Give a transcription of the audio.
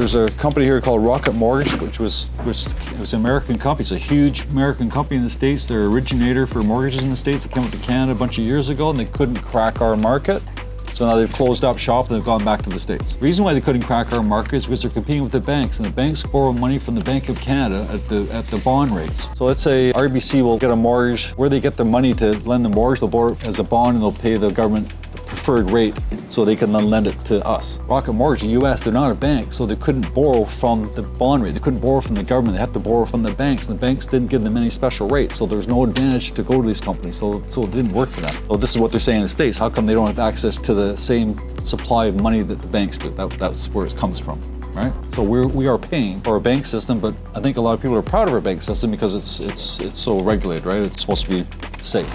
There's a company here called Rocket Mortgage, which was an American company. It's a huge American company in the States. They're an originator for mortgages in the States. They came up to Canada a bunch of years ago and they couldn't crack our market. So now they've closed up shop and they've gone back to the States. The reason why they couldn't crack our market is because they're competing with the banks, and the banks borrow money from the Bank of Canada at the bond rates. So let's say RBC will get a mortgage. Where they get the money to lend the mortgage, they'll borrow it as a bond and they'll pay the government the preferred rate so they can then lend it to us. Rocket Mortgage, the US, they're not a bank, so they couldn't borrow from the bond rate. They couldn't borrow from the government. They had to borrow from the banks, and the banks didn't give them any special rates. So there's no advantage to go to these companies. So it didn't work for them. So this is what they're saying in the States. How come they don't have access to the same supply of money that the banks do? That's where it comes from, right? So we are paying for our bank system, but I think a lot of people are proud of our bank system because it's so regulated, right? It's supposed to be safe.